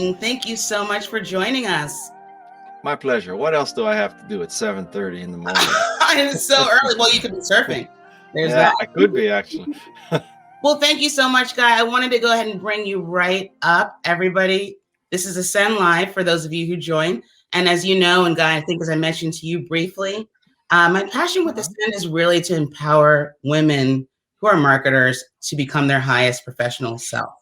morning. Thank you so much for joining us. My pleasure. What else do I have to do at 7:30 in the morning? It's so early. Well, you could be surfing. There's yeah, that. I could be actually. Well, thank you so much, Guy. I wanted to go ahead and bring you right up, everybody. This is ascendLIVE for those of you who join. And as you know, and Guy, I think as I mentioned to you briefly, my passion with Ascend is really to empower women who are marketers to become their highest professional self.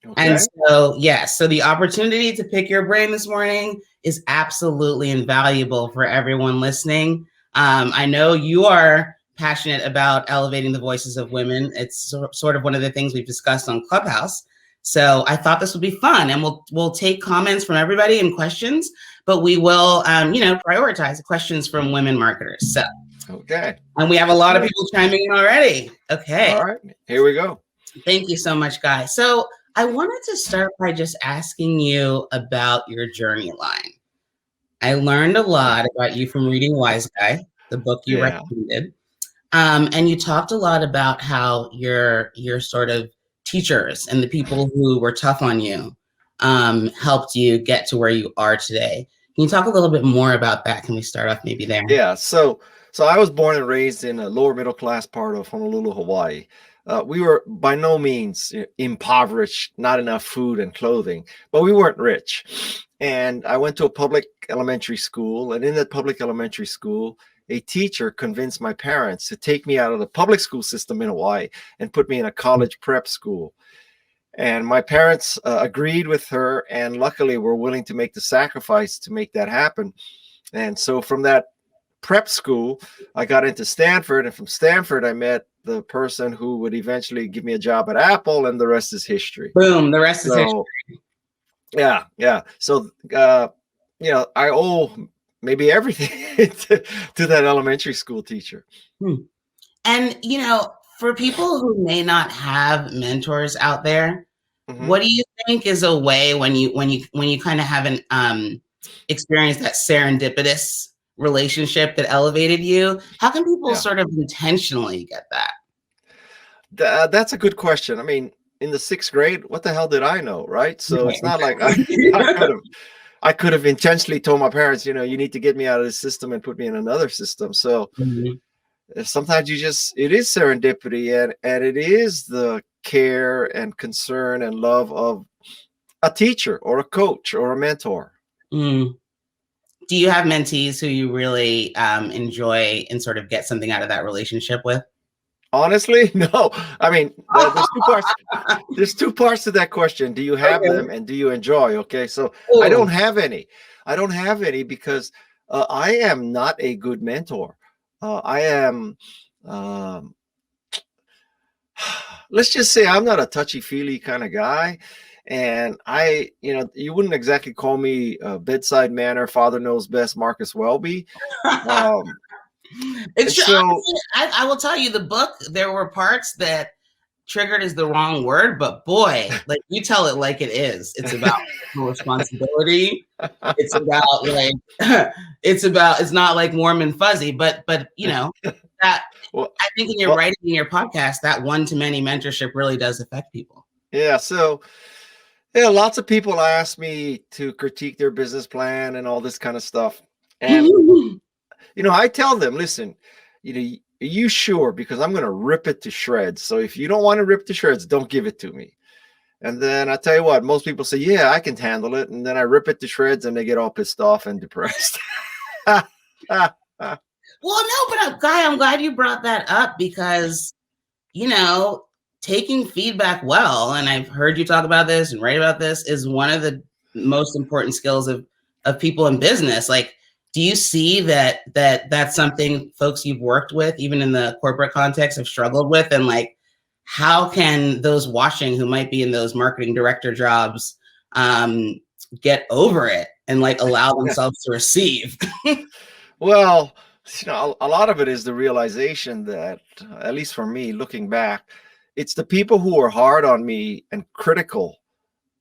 Okay. And so, yes, so the opportunity to pick your brain this morning is absolutely invaluable for everyone listening. I know you are passionate about elevating the voices of women. It's sort of one of the things we've discussed on Clubhouse. So I thought this would be fun, and we'll take comments from everybody and questions, but we will, prioritize questions from women marketers. So, okay. And we have a lot of people chiming in already. Okay. All right, here we go. Thank you so much, Guy. So I wanted to start by just asking you about your journey line. I learned a lot about you from reading Wise Guy, the book you recommended. And you talked a lot about how your sort of teachers and the people who were tough on you helped you get to where you are today. Can you talk a little bit more about that? Can we start off maybe there? Yeah, so I was born and raised in a lower middle class part of Honolulu, Hawaii. We were by no means impoverished, not enough food and clothing, but we weren't rich. And I went to a public elementary school, and in that public elementary school, a teacher convinced my parents to take me out of the public school system in Hawaii and put me in a college prep school. And my parents agreed with her, and luckily were willing to make the sacrifice to make that happen. And so from that prep school, I got into Stanford, and from Stanford, I met the person who would eventually give me a job at Apple, and the rest is history. Boom, the rest is history. Yeah. So, I owe maybe everything to that elementary school teacher. And, for people who may not have mentors out there, what do you think is a way when you kind of have an experience that serendipitous relationship that elevated you? How can people sort of intentionally get that? That's a good question. I mean, in the 6th grade, what the hell did I know, right? So it's not like I could have intentionally told my parents, you need to get me out of this system and put me in another system. So sometimes it is serendipity, and it is the care and concern and love of a teacher or a coach or a mentor. Do you have mentees who you really enjoy and sort of get something out of that relationship with? Honestly, no. I mean, there's 2 parts. There's 2 parts to that question. Do you have them, and do you enjoy? Okay, so I don't have any. I don't have any because I am not a good mentor. I am. Let's just say I'm not a touchy-feely kind of guy, and you wouldn't exactly call me bedside manner, father knows best, Marcus Welby. It's true. I will tell you, the book, there were parts that triggered is the wrong word, but boy, like you tell it like it is. It's about responsibility. It's about it's not like warm and fuzzy, but that I think in your writing, in your podcast, that one-to-many mentorship really does affect people. Yeah. So lots of people ask me to critique their business plan and all this kind of stuff. And I tell them, listen, are you sure? Because I'm going to rip it to shreds. So if you don't want to rip to shreds, don't give it to me. And then I tell you what, most people say, yeah, I can handle it. And then I rip it to shreds and they get all pissed off and depressed. Well, no, but Guy, I'm glad you brought that up because, taking feedback well, and I've heard you talk about this and write about this, is one of the most important skills of people in business. Like, do you see that that's something folks you've worked with, even in the corporate context, have struggled with? And like, how can those watching who might be in those marketing director jobs get over it and like allow themselves to receive? Well, a lot of it is the realization that, at least for me, looking back, it's the people who are hard on me and critical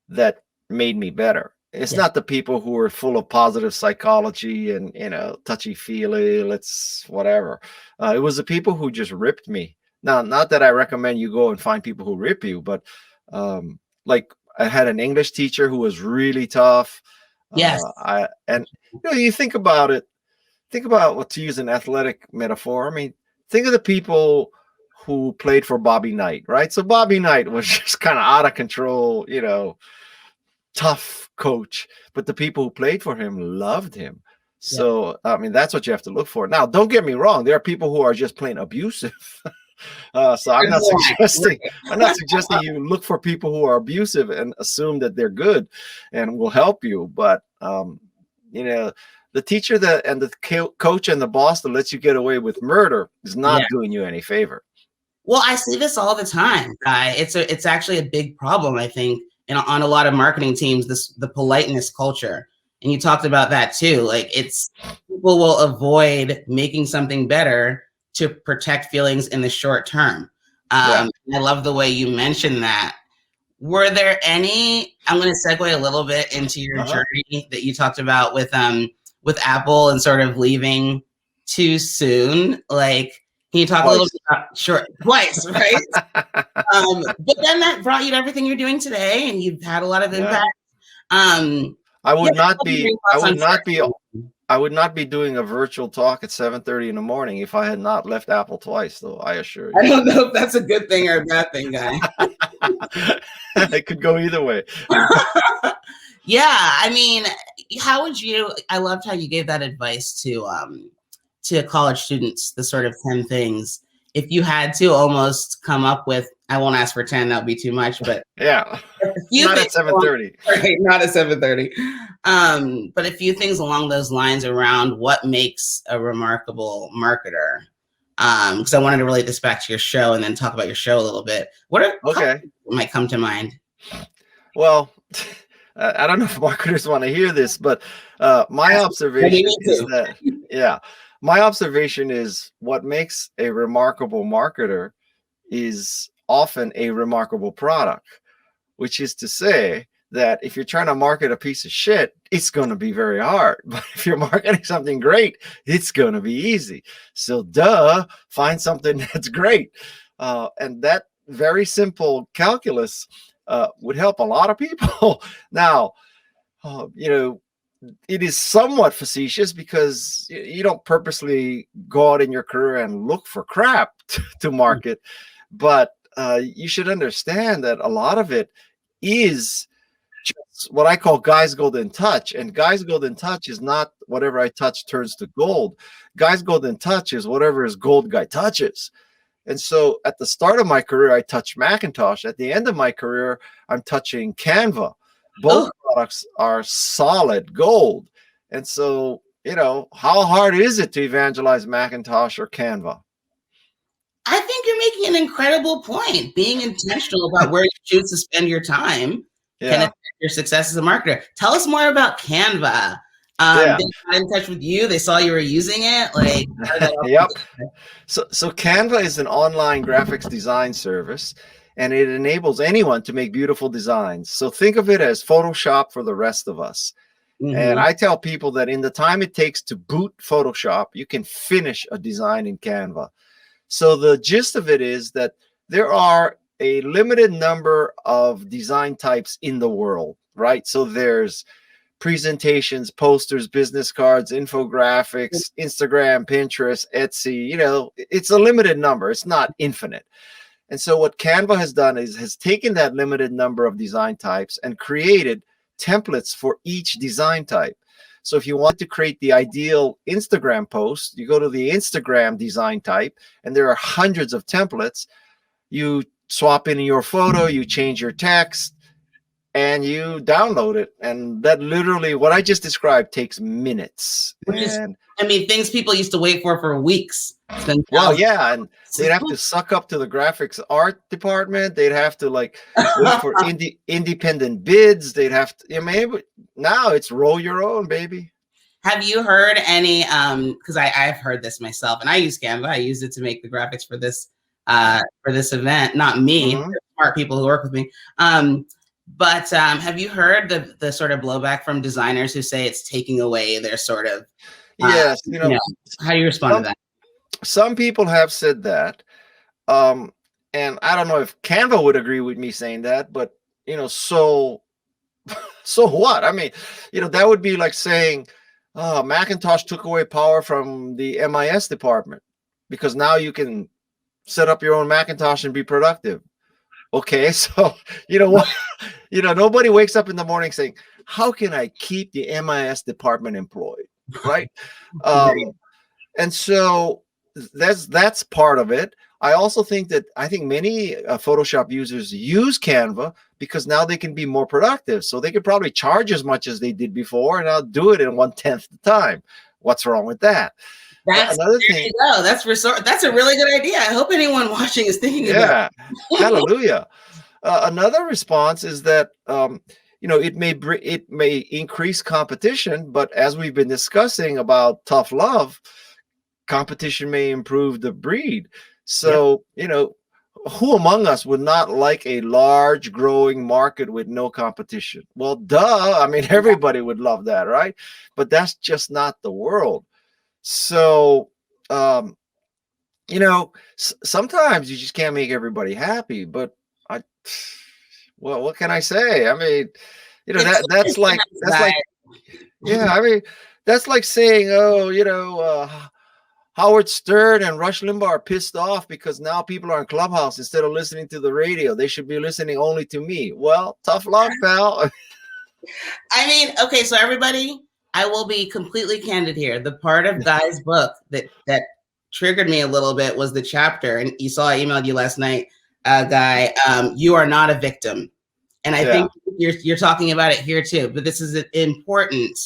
that made me better. It's not the people who are full of positive psychology and, touchy-feely, let's whatever. It was the people who just ripped me. Now, not that I recommend you go and find people who rip you, but like I had an English teacher who was really tough. Yes. You think about it. Think about what, to use an athletic metaphor. I mean, think of the people who played for Bobby Knight, right? So Bobby Knight was just kind of out of control, tough coach, but the people who played for him loved him. So, I mean, that's what you have to look for. Now, don't get me wrong. There are people who are just plain abusive. So I'm not suggesting you look for people who are abusive and assume that they're good and will help you. But, the teacher and the coach and the boss that lets you get away with murder is not doing you any favor. Well, I see this all the time, Guy. It's actually a big problem, I think, on a lot of marketing teams, the politeness culture. And you talked about that too. Like, people will avoid making something better to protect feelings in the short term. I love the way you mentioned that. Were there any, I'm going to segue a little bit into your journey that you talked about with Apple and sort of leaving too soon. Like, can you talk a little bit about, twice, right? But then that brought you to everything you're doing today, and you've had a lot of impact. I would not be doing a virtual talk at 7:30 in the morning if I had not left Apple twice, though, I assure you. I don't know if that's a good thing or a bad thing, Guy. It could go either way. Yeah, I mean, how would you, I loved how you gave that advice to college students, the sort of 10 things. If you had to almost come up with, I won't ask for 10, that would be too much, but not at 7:30. Right, not at 7:30. But a few things along those lines around what makes a remarkable marketer. Because I wanted to relate this back to your show and then talk about your show a little bit. What might come to mind? Well, I don't know if marketers want to hear this, but my observation is that, my observation is what makes a remarkable marketer is often a remarkable product, which is to say that if you're trying to market a piece of shit, it's going to be very hard. But if you're marketing something great, it's going to be easy. So find something that's great. And that very simple calculus would help a lot of people. Now, it is somewhat facetious because you don't purposely go out in your career and look for crap to market, but you should understand that a lot of it is just what I call Guy's golden touch. And Guy's golden touch is not whatever I touch turns to gold. Guy's golden touch is whatever is gold Guy touches. And so at the start of my career, I touched Macintosh. At the end of my career, I'm touching Canva. Both products are solid gold. And so, how hard is it to evangelize Macintosh or Canva? I think you're making an incredible point. Being intentional about where you choose to spend your time can affect your success as a marketer. Tell us more about Canva. They got in touch with you. They saw you were using it. Like, yep. So Canva is an online graphics design service, and it enables anyone to make beautiful designs. So think of it as Photoshop for the rest of us. Mm-hmm. And I tell people that in the time it takes to boot Photoshop, you can finish a design in Canva. So the gist of it is that there are a limited number of design types in the world, right? So there's presentations, posters, business cards, infographics, Instagram, Pinterest, Etsy. It's a limited number. It's not infinite. And so what Canva has done is has taken that limited number of design types and created templates for each design type. So if you want to create the ideal Instagram post, you go to the Instagram design type, and there are hundreds of templates. You swap in your photo, you change your text, and you download it. And that literally, what I just described, takes minutes. Things people used to wait for weeks. Well, yeah, and they'd have to suck up to the graphics art department. They'd have to wait for independent bids. They'd have to, now it's roll your own, baby. Have you heard any, because I've heard this myself, and I use Canva. I use it to make the graphics for this event. Not me, smart people who work with me. But have you heard the sort of blowback from designers who say it's taking away their sort of, yes, how do you respond to that? Some people have said that. And I don't know if Canva would agree with me saying that, but so what? I mean, that would be like saying, Macintosh took away power from the MIS department because now you can set up your own Macintosh and be productive. Okay, so you know what? Nobody wakes up in the morning saying, how can I keep the MIS department employed? Right. And so that's part of it. I also think many Photoshop users use Canva because now they can be more productive. So they could probably charge as much as they did before and I'll do it in 1/10 the time. What's wrong with that? That's another thing. That's a really good idea. I hope anyone watching is thinking about it. Hallelujah. Another response is that it may increase competition, but as we've been discussing about tough love, competition may improve the breed. So, who among us would not like a large growing market with no competition? Well, duh. I mean, everybody would love that, right? But that's just not the world. So, sometimes you just can't make everybody happy, but what can I say? I mean, that's like saying, Howard Stern and Rush Limbaugh are pissed off because now people are in Clubhouse instead of listening to the radio. They should be listening only to me. Well, tough luck, pal. I mean, okay, so everybody, I will be completely candid here. The part of Guy's book that triggered me a little bit was the chapter, and you saw I emailed you last night, Guy. You are not a victim, and I think you're talking about it here too. But this is important.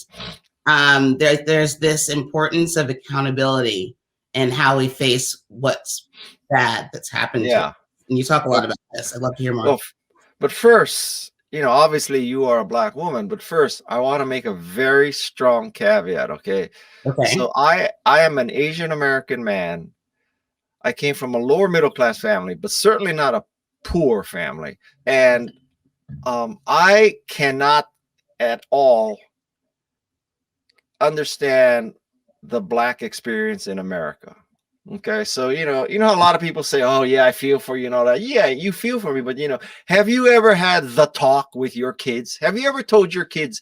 There's this importance of accountability and how we face what's bad that's happened to us. And you talk a lot about this. I'd love to hear more. Well, but first, obviously you are a Black woman, but first I want to make a very strong caveat. Okay. So I am an Asian American man. I came from a lower middle class family, but certainly not a poor family. And I cannot at all understand the Black experience in America. Okay, so a lot of people say, oh yeah, I feel for you and all that. Yeah, you feel for me, but have you ever had the talk with your kids? Have you ever told your kids,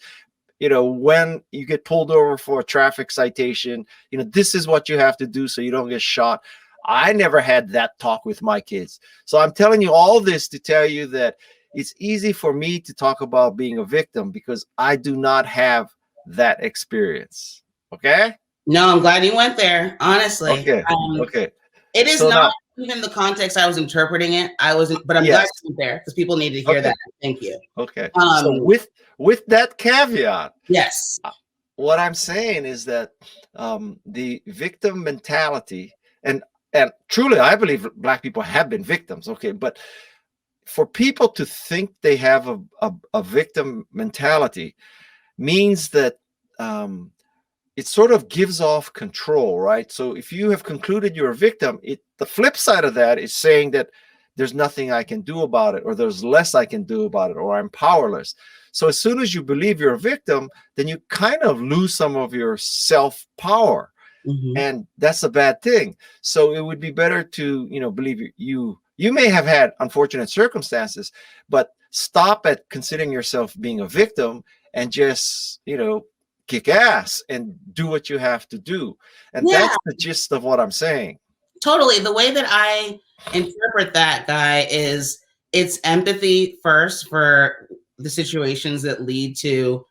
when you get pulled over for a traffic citation, this is what you have to do so you don't get shot? I never had that talk with my kids. So I'm telling you all this to tell you that it's easy for me to talk about being a victim because I do not have that experience. Okay. No, I'm glad you went there. Honestly. Okay. It is not even the context I was interpreting it. But I'm glad you went there because people need to hear that. Thank you. Okay. So with that caveat, yes, what I'm saying is that the victim mentality, and truly, I believe Black people have been victims. Okay, but for people to think they have a victim mentality means that it sort of gives off control, right? So if you have concluded you're a victim, the flip side of that is saying that there's nothing I can do about it, or there's less I can do about it, or I'm powerless. So as soon as you believe you're a victim, then you kind of lose some of your self-power. And that's a bad thing. So it would be better to, believe you may have had unfortunate circumstances, but stop at considering yourself being a victim and just, kick ass and do what you have to do. And that's the gist of what I'm saying. Totally. The way that I interpret that, Guy, is it's empathy first for the situations that lead to,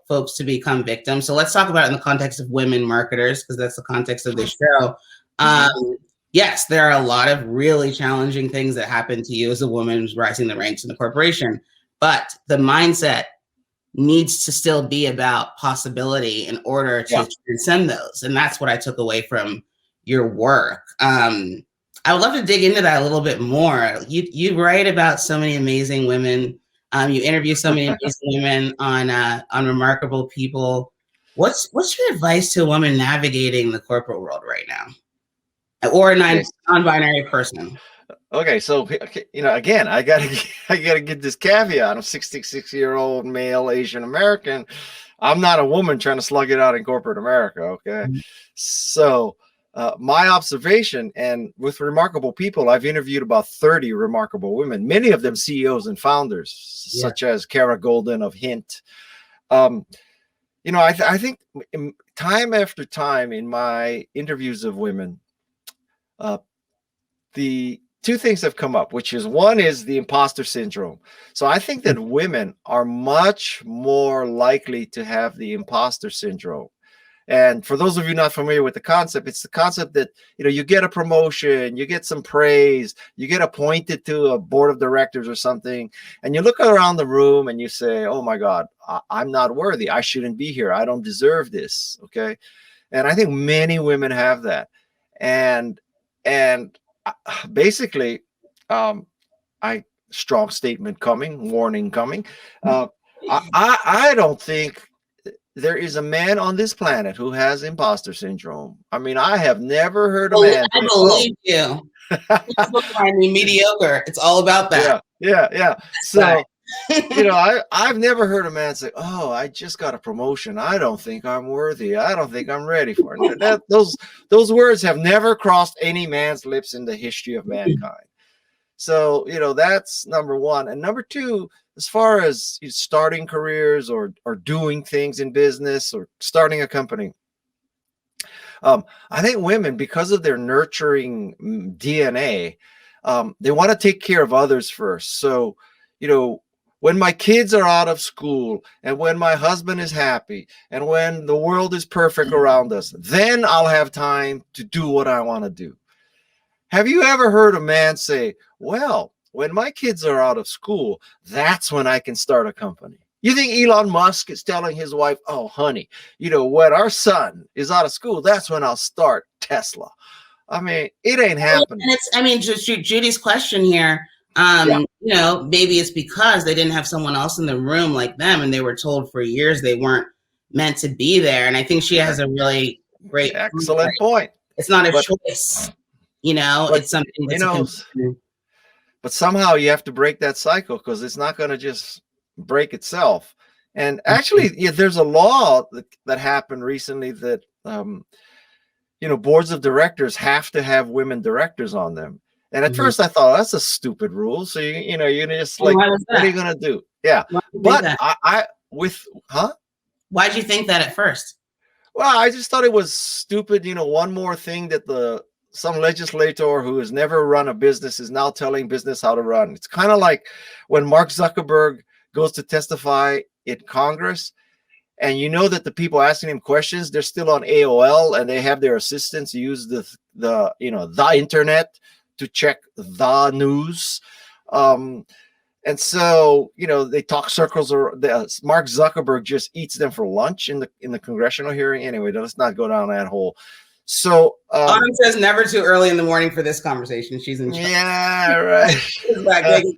folks to become victims. So let's talk about it in the context of women marketers, because that's the context of this show. Yes, there are a lot of really challenging things that happen to you as a woman who's rising the ranks in the corporation, but the mindset needs to still be about possibility in order to transcend those. And that's what I took away from your work. I would love to dig into that a little bit more. You write about so many amazing women. You interview so many amazing women on Remarkable People. What's your advice to a woman navigating the corporate world right now, or a non-binary person? Okay, so again, I gotta get this caveat. I'm a 66-year-old male Asian American. I'm not a woman trying to slug it out in corporate America. Okay, so my observation, and with remarkable people, I've interviewed about 30 remarkable women, many of them CEOs and founders, such as Kara Golden of Hint. I think time after time in my interviews of women, the two things have come up, which is one is the imposter syndrome. So I think that women are much more likely to have the imposter syndrome. And for those of you not familiar with the concept, it's the concept that, you get a promotion, you get some praise, you get appointed to a board of directors or something, and you look around the room and you say, oh my God, I'm not worthy. I shouldn't be here. I don't deserve this. Okay. And I think many women have that. And basically, strong statement coming, warning coming. I don't think there is a man on this planet who has imposter syndrome. I mean, I have never heard a man. I believe you. I mean, mediocre. It's all about that. Yeah. So, I've never heard a man say, "Oh, I just got a promotion. I don't think I'm worthy. I don't think I'm ready for it." Those words have never crossed any man's lips in the history of mankind. So, that's number one. And number two, as far as starting careers or doing things in business or starting a company, I think women, because of their nurturing DNA, they want to take care of others first. So, when my kids are out of school and when my husband is happy and when the world is perfect around us, then I'll have time to do what I want to do. Have you ever heard a man say, well, when my kids are out of school, that's when I can start a company? You think Elon Musk is telling his wife, oh, honey, when our son is out of school, that's when I'll start Tesla? I mean, it ain't happening. And just Judy's question here, maybe it's because they didn't have someone else in the room like them, and they were told for years they weren't meant to be there. And I think she has a really great, excellent point. It's not a choice, it's something that's but somehow you have to break that cycle, because it's not going to just break itself. And actually, there's a law that happened recently that, boards of directors have to have women directors on them. And at first I thought, that's a stupid rule. So, you're just like, what are you going to do? Yeah. But why'd you think that at first? Well, I just thought it was stupid. One more thing that some legislator who has never run a business is now telling business how to run. It's kind of like when Mark Zuckerberg goes to testify in Congress, and that the people asking him questions, they're still on AOL, and they have their assistants use the internet to check the news. And so, they talk circles, or Mark Zuckerberg just eats them for lunch in the congressional hearing. Anyway, let's not go down that hole. So Autumn says never too early in the morning for this conversation. She's in charge. Yeah, right. Everybody,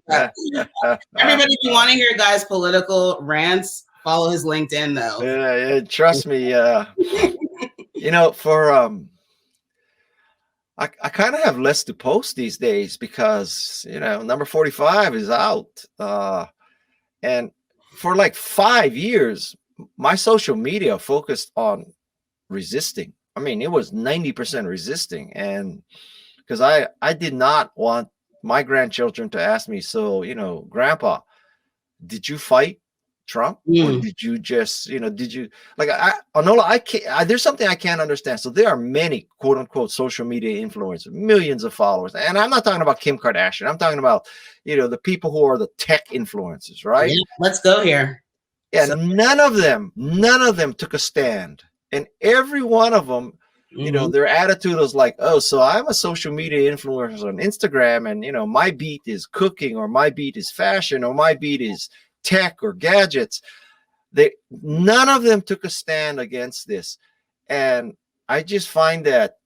if you want to hear Guy's political rants, follow his LinkedIn though. Yeah, trust me. I kind of have less to post these days because number 45 is out. And for like 5 years, my social media focused on resisting. I mean, it was 90% resisting. And because I did not want my grandchildren to ask me, so, Grandpa, did you fight Trump? Or did you just, did you, like, I can't, there's something I can't understand. So there are many quote unquote social media influencers, millions of followers. And I'm not talking about Kim Kardashian. I'm talking about, the people who are the tech influencers, right? Yeah, let's go here. Yeah, so none of them took a stand. And every one of them, their attitude was like, oh, so I'm a social media influencer on Instagram, and, my beat is cooking, or my beat is fashion, or my beat is tech or gadgets. None of them took a stand against this. And I just find that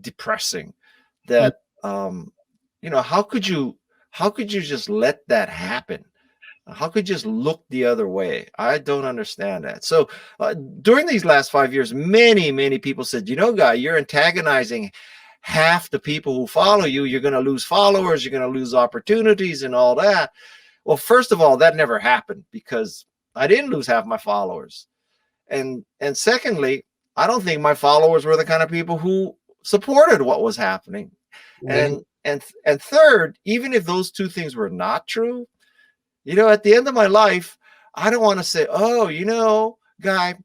depressing that, how could you just let that happen? How could you just look the other way? I don't understand that. So during these last 5 years, many people said, Guy, you're antagonizing half the people who follow you. You're going to lose followers. You're going to lose opportunities and all that. Well, first of all, that never happened because I didn't lose half my followers. And secondly, I don't think my followers were the kind of people who supported what was happening. Right. And third, even if those two things were not true, at the end of my life, I don't want to say, oh, Guy,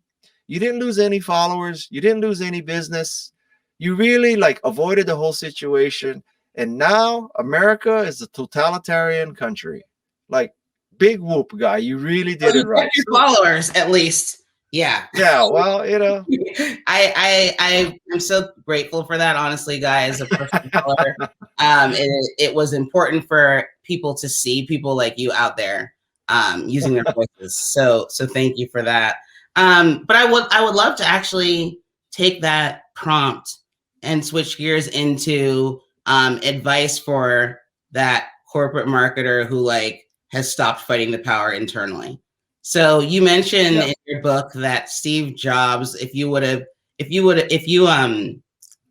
you didn't lose any followers, you didn't lose any business, you really like avoided the whole situation, and now America is a totalitarian country. Like, big whoop, Guy, you really did it right. Your followers, at least. Yeah. Yeah, well, I'm so grateful for that, honestly, guys. A person of color. It was important for people to see people like you out there using their voices. So thank you for that. But I would love to actually take that prompt and switch gears into advice for that corporate marketer who has stopped fighting the power internally. So you mentioned in your book that Steve Jobs, if you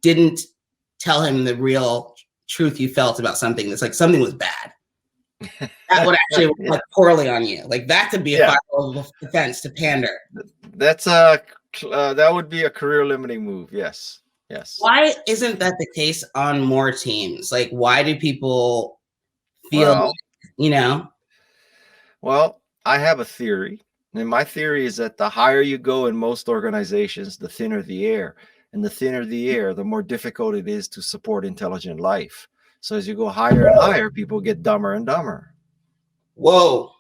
didn't tell him the real truth you felt about something, that's like something was bad, that would actually reflect poorly on you. Like that could be a fireable offense to pander. That's that would be a career limiting move. Yes. Why isn't that the case on more teams? Like, why do people feel, Well, I have a theory, and my theory is that the higher you go in most organizations, the thinner the air, and the thinner the air, the more difficult it is to support intelligent life. So as you go higher and higher, people get dumber and dumber. Whoa.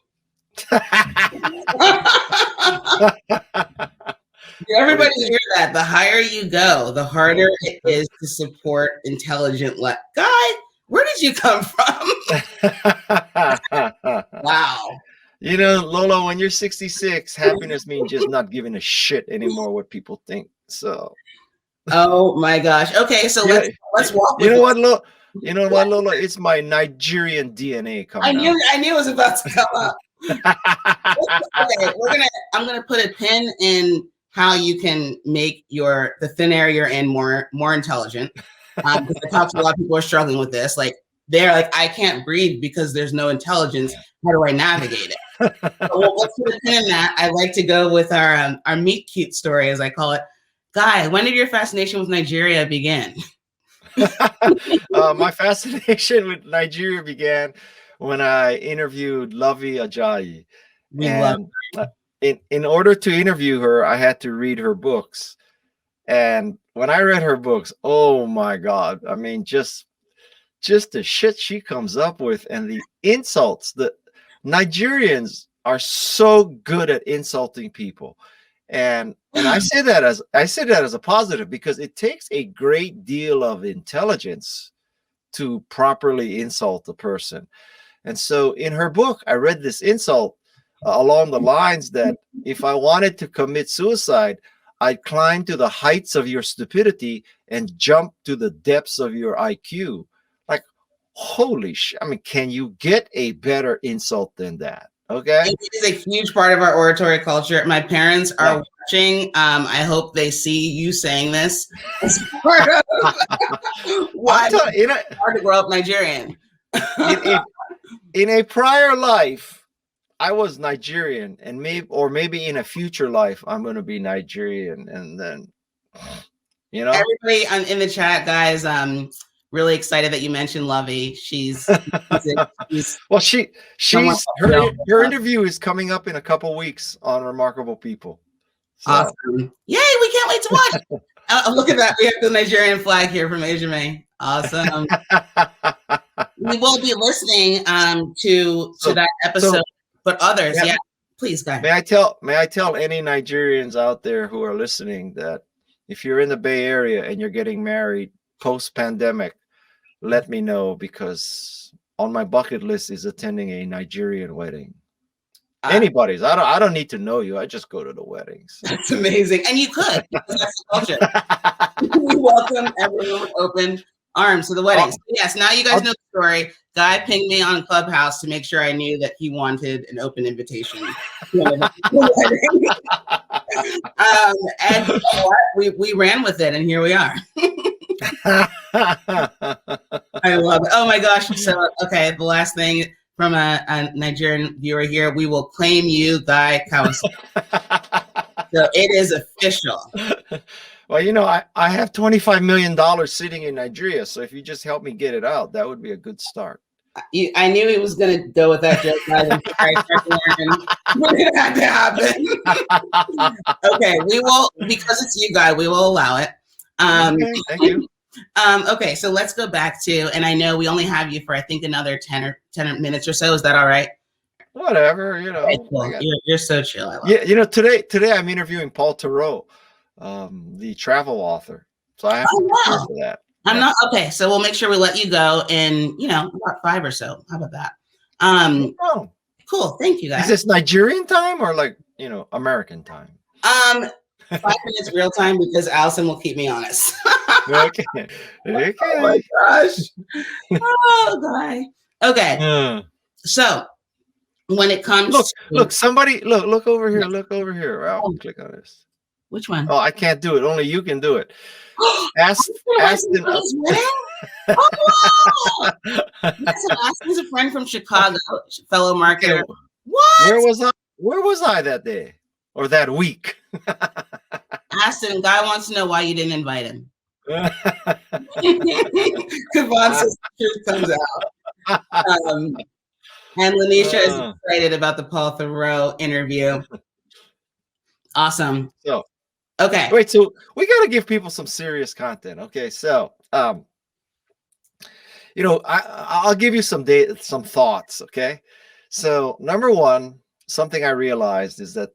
Everybody hear that? The higher you go, the harder it is to support intelligent life. Guy, where did you come from? Wow. Lola, when you're 66, happiness means just not giving a shit anymore what people think. So. Oh my gosh. Okay, so let's walk. You know what, Lola? It's my Nigerian DNA coming out. I knew it was about to come up. Okay, I'm gonna put a pin in how you can make the thin air you're in more intelligent. Because I talk to a lot of people who are struggling with this. Like they're like, I can't breathe because there's no intelligence. How do I navigate it? So let's put a pin in that. I like to go with our meet cute story, as I call it. Guy, when did your fascination with Nigeria begin? My fascination with Nigeria began when I interviewed Lovey Ajayi. In order to interview her, I had to read her books. And when I read her books, oh my God, I mean, just the shit she comes up with and the insults. The Nigerians are so good at insulting people. And I say that as a positive, because it takes a great deal of intelligence to properly insult a person. And so in her book, I read this insult along the lines that if I wanted to commit suicide, I'd climb to the heights of your stupidity and jump to the depths of your IQ. Like, holy shit. I mean, can you get a better insult than that? Okay. It is a huge part of our oratory culture. My parents are watching. I hope they see you saying this as part of why it's hard to grow up Nigerian. In a prior life, I was Nigerian, and maybe in a future life, I'm going to be Nigerian. And then, everybody in the chat, guys, really excited that you mentioned Lovey. She's well, her interview is coming up in a couple weeks on Remarkable People. So. Awesome! Yay! We can't wait to watch. Look at that. We have the Nigerian flag here from Asia May. Awesome. We will be listening to that episode, but others, please, guys. May I tell any Nigerians out there who are listening that if you're in the Bay Area and you're getting married post-pandemic, let me know, because on my bucket list is attending a Nigerian wedding. Anybody's. I don't need to know you. I just go to the weddings. That's amazing. And you could, because that's the culture. We welcome everyone with open arms to the wedding. So yes, now you guys know the story. Guy pinged me on Clubhouse to make sure I knew that he wanted an open invitation to the wedding. And you know what? We ran with it, and here we are. I love it. Oh my gosh. So, okay, the last thing from a Nigerian viewer here. We will claim you, Guy Kawasaki. So it is official. Well, I have $25 million sitting in Nigeria. So if you just help me get it out, that would be a good start. I knew he was going to go with that joke. But it had to happen. Okay, we will, because it's you, Guy, we will allow it. Okay, thank you. Okay, so let's go back to, and I know we only have you for, I think, another 10 minutes or so. Is that all right? Whatever, Okay, cool. You're so chill. I love it. Today I'm interviewing Paul Theroux, the travel author. So I have to prepare for that. I'm not okay. So we'll make sure we let you go in, about 5 or so. How about that? Cool. Thank you, guys. Is this Nigerian time or American time? 5 minutes real time because Allison will keep me honest. Okay. Oh my gosh. Oh, Guy. Okay. So when it comes, look, somebody, look over here. Look over here. I'll click on this. Which one? Oh, I can't do it. Only you can do it. Aston. Oh, Aston's a friend from Chicago, fellow marketer. Okay. What? Where was I that day or that week? Aston, Guy wants to know why you didn't invite him. Kavon says the truth comes out. And Lanisha is excited about the Paul Theroux interview. Awesome. So, okay. Wait, so we got to give people some serious content. Okay, so I'll give you some thoughts. Okay, so number one, something I realized is that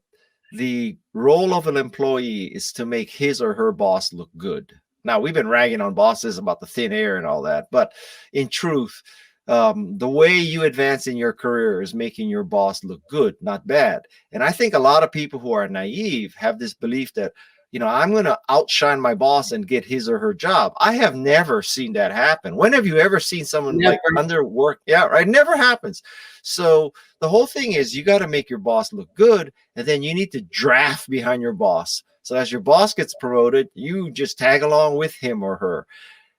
the role of an employee is to make his or her boss look good. Now, we've been ragging on bosses about the thin air and all that, but in truth, the way you advance in your career is making your boss look good, not bad. And I think a lot of people who are naive have this belief that, I'm going to outshine my boss and get his or her job. I have never seen that happen. When have you ever seen someone underwork? Yeah, right. Never happens. So the whole thing is you got to make your boss look good, and then you need to draft behind your boss. So as your boss gets promoted, you just tag along with him or her.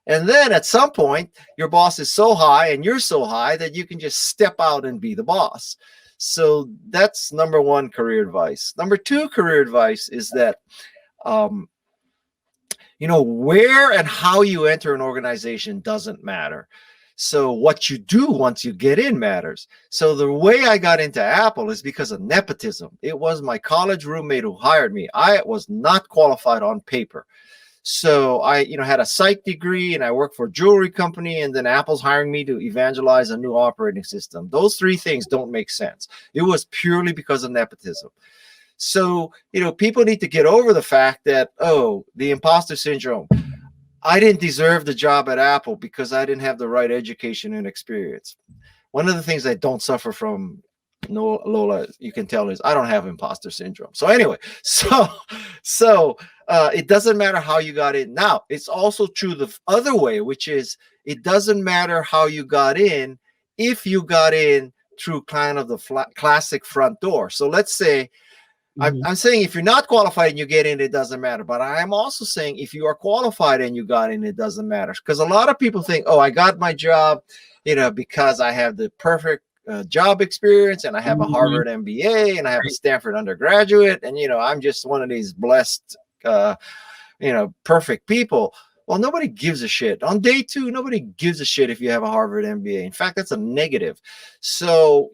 And then at some point, your boss is so high and you're so high that you can just step out and be the boss. So that's number one career advice. Number two career advice is that, where and how you enter an organization doesn't matter. So what you do once you get in matters. So the way I got into Apple is because of nepotism. It was my college roommate who hired me. I was not qualified on paper. So I, had a psych degree and I worked for a jewelry company, and then Apple's hiring me to evangelize a new operating system. Those three things don't make sense. It was purely because of nepotism. So, people need to get over the fact that, the imposter syndrome. I didn't deserve the job at Apple because I didn't have the right education and experience. One of the things I don't suffer from, Lola, you can tell, is I don't have imposter syndrome. So anyway, it doesn't matter how you got in. Now, it's also true the other way, which is it doesn't matter how you got in if you got in through kind of the classic front door. So let's say, I'm saying if you're not qualified and you get in, it doesn't matter. But I'm also saying if you are qualified and you got in, it doesn't matter. Because a lot of people think, I got my job, because I have the perfect job experience and I have a Harvard MBA and I have a Stanford undergraduate. And, I'm just one of these blessed, perfect people. Well, nobody gives a shit. On day two, nobody gives a shit if you have a Harvard MBA. In fact, that's a negative. So,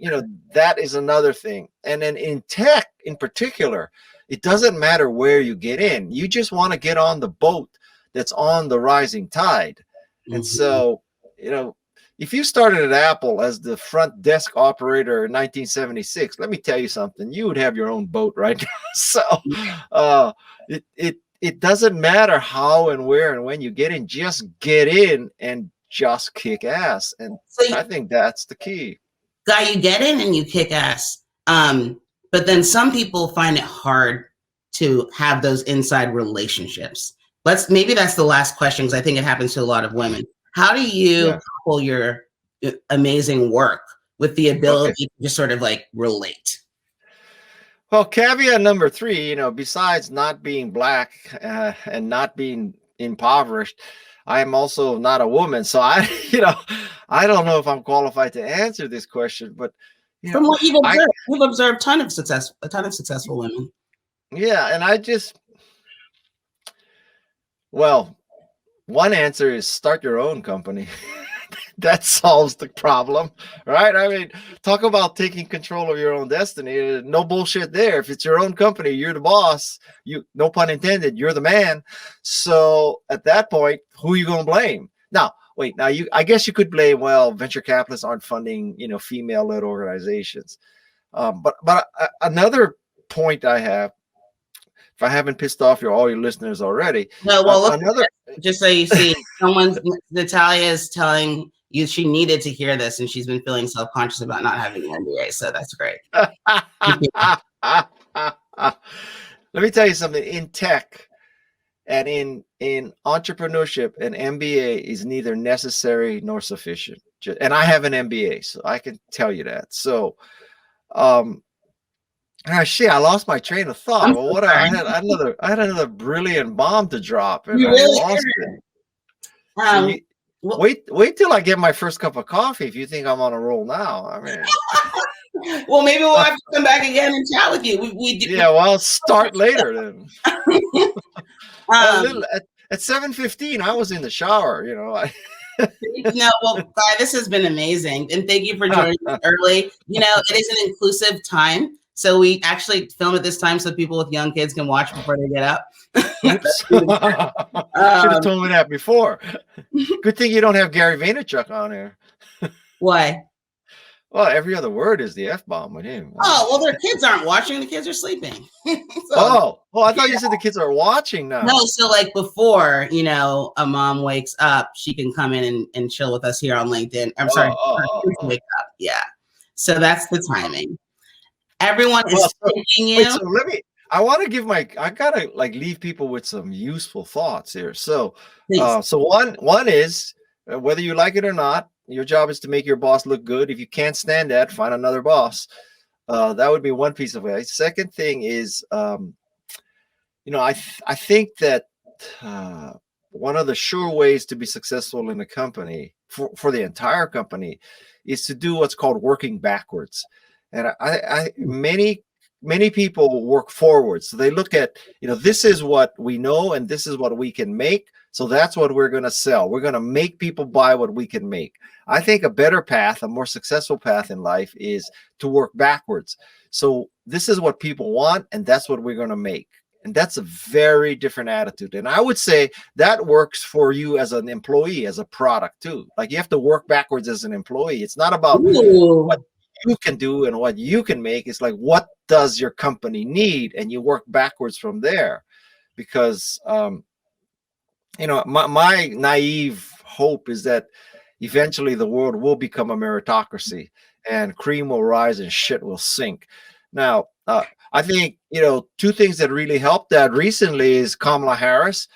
that is another thing. And then in tech in particular, it doesn't matter where you get in. You just want to get on the boat that's on the rising tide. And so, if you started at Apple as the front desk operator in 1976, let me tell you something, you would have your own boat right now. So it doesn't matter how and where and when you get in, just get in and just kick ass. And so I think that's the key. Guy, you get in and you kick ass. But then some people find it hard to have those inside relationships. Maybe that's the last question, because I think it happens to a lot of women. How do you couple your amazing work with the ability to just sort of relate? Well, caveat number 3, besides not being black and not being impoverished, I am also not a woman. So I don't know if I'm qualified to answer this question, but from what you've observed, a ton of successful women. Yeah, and Well, one answer is start your own company. That solves the problem, right? I mean, talk about taking control of your own destiny. No bullshit there. If it's your own company, you're the boss. You, no pun intended, you're the man. So at that point, who are you going to blame? Now, wait. Now, I guess you could blame. Well, venture capitalists aren't funding, female-led organizations. But another point I have, if I haven't pissed off all your listeners already, No, well, look, another. just so you see, Natalia is telling you she needed to hear this, and she's been feeling self-conscious about not having an MBA. So that's great. Let me tell you something. In tech and in entrepreneurship, an MBA is neither necessary nor sufficient. And I have an MBA, so I can tell you that. So, shit, I lost my train of thought. Well, what I had another brilliant bomb to drop, and I lost it. So wait till I get my first cup of coffee. If you think I'm on a roll now, I mean. Well, maybe we'll have to come back again and chat with you. Yeah, well, I'll start later then. At 7:15, I was in the shower. No, well, Guy, this has been amazing, and thank you for joining us early. It is an inclusive time, so we actually film at this time so people with young kids can watch before they get up. Should have told me that before. Good thing you don't have Gary Vaynerchuk on here. Why? Well, every other word is the F-bomb with him. Oh, well, their kids aren't watching. The kids are sleeping. So, I thought you said the kids are watching now. No, so like before, a mom wakes up, she can come in and chill with us here on LinkedIn. I'm sorry. Wake up. Yeah. So that's the timing. Everyone is taking you. Wait, so I want to give I gotta leave people with some useful thoughts here. So, so one is whether you like it or not, your job is to make your boss look good. If you can't stand that, find another boss. That would be one piece of advice. Second thing is, I think that one of the sure ways to be successful in a company for the entire company is to do what's called working backwards. And many people work forward. So they look at, this is what we know and this is what we can make. So that's what we're going to sell. We're going to make people buy what we can make. I think a better path, a more successful path in life is to work backwards. So this is what people want, and that's what we're going to make. And that's a very different attitude. And I would say that works for you as an employee, as a product too. Like you have to work backwards as an employee. It's not about what you can do and what you can make. It's like, what does your company need? And you work backwards from there. Because, my naive hope is that eventually the world will become a meritocracy and cream will rise and shit will sink. Now, I think, two things that really helped that recently is Kamala Harris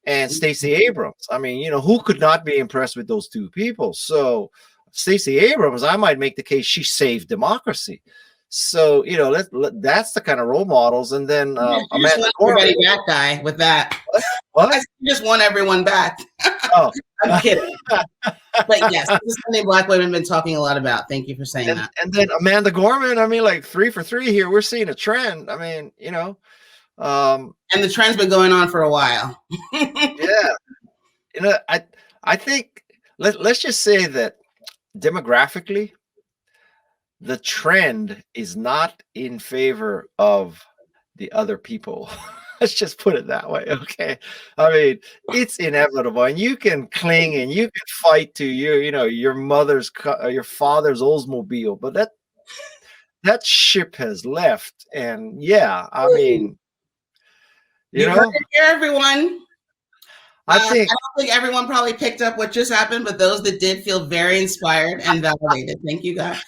and Stacey Abrams. I mean, who could not be impressed with those two people? So Stacey Abrams, I might make the case she saved democracy. So, that's the kind of role models. And then Amanda everybody back, Guy, with that. What? I just want everyone back. Oh. I'm kidding. But yes, this is something Black women have been talking a lot about. Thank you for saying that. And then Amanda Gorman, I mean, 3 for 3 here. We're seeing a trend. I mean, and the trend's been going on for a while. Yeah. I think let's just say that demographically, the trend is not in favor of the other people. Let's just put it that way. Okay. I mean, it's inevitable, and you can cling and you can fight to your mother's, your father's Oldsmobile, but that ship has left. And yeah, I mean, you heard it here, everyone. I don't think everyone probably picked up what just happened, but those that did feel very inspired and validated. Thank you, guys.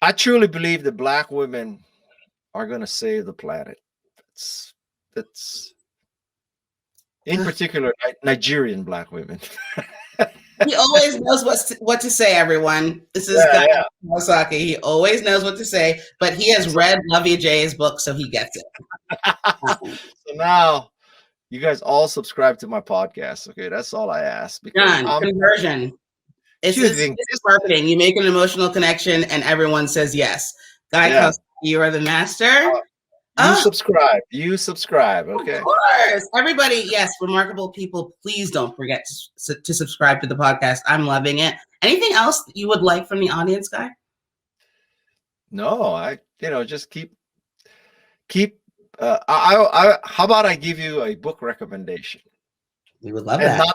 I truly believe that Black women are going to save the planet. That's in particular Nigerian Black women. He always knows what to say, everyone. This is Guy Kawasaki. He always knows what to say, but he has read Lovey J's book, so he gets it. So now you guys all subscribe to my podcast. Okay, that's all I ask. Done. Conversion. It's marketing. You make an emotional connection, and everyone says yes. Guy Kawasaki, you are the master. Oh, You subscribe. Okay. of course. Everybody, yes, remarkable people, please don't forget to subscribe to the podcast. I'm loving it. Anything else that you would like from the audience, Guy? No, just keep. How about I give you a book recommendation? We would love And that.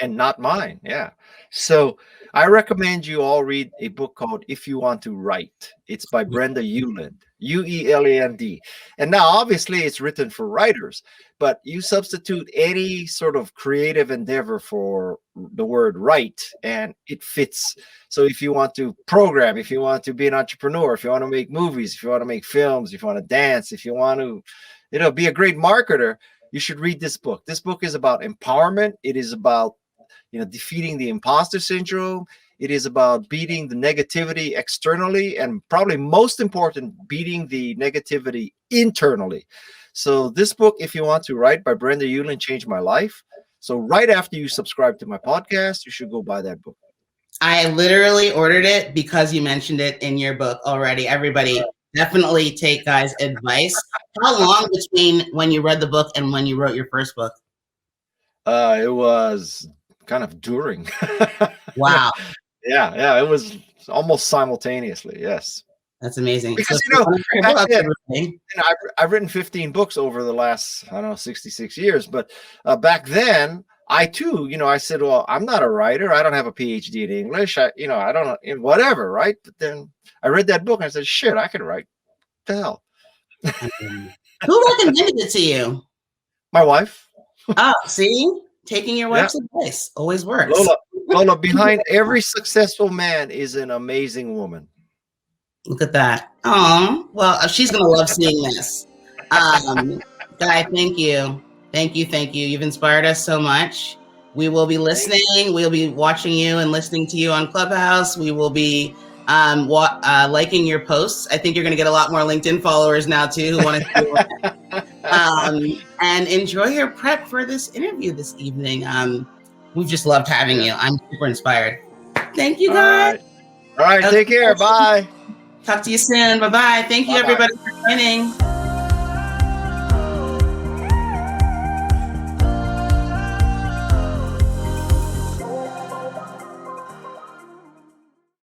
not mine. Yeah. So I recommend you all read a book called If You Want to Write. It's by Brenda Ueland, Ueland. And now obviously it's written for writers, but you substitute any sort of creative endeavor for the word write and it fits. So if you want to program, if you want to be an entrepreneur, if you want to make movies, if you want to make films, if you want to dance, if you want to, be a great marketer, you should read this book. This book is about empowerment. It is about, defeating the imposter syndrome. It is about beating the negativity externally, and probably most important, beating the negativity internally. So this book, If You Want to Write, by Brenda Ueland, changed my life. So right after you subscribe to my podcast, you should go buy that book. I literally ordered it because you mentioned it in your book already. Everybody, definitely take Guy's advice. How long between when you read the book and when you wrote your first book? It was kind of during. Wow. Yeah, it was almost simultaneously. Yes. That's amazing. Because, I've written 15 books over the last, 66 years. But back then, I too, I said, well, I'm not a writer. I don't have a PhD in English. I don't know, whatever, right? But then I read that book and I said, shit, I can write. What the hell? Who recommended it to you? My wife. Oh, see? Taking your wife's advice always works. Lola, behind every successful man is an amazing woman. Look at that. Oh, well, she's going to love seeing this. Guy, thank you. Thank you. You've inspired us so much. We will be listening. We'll be watching you and listening to you on Clubhouse. We will be liking your posts. I think you're going to get a lot more LinkedIn followers now too who want to do it. And enjoy your prep for this interview this evening. We've just loved having you. I'm super inspired. Thank you, guys. All right. Take care. Bye. Talk to you soon. Bye-bye. Thank you, everybody, for joining.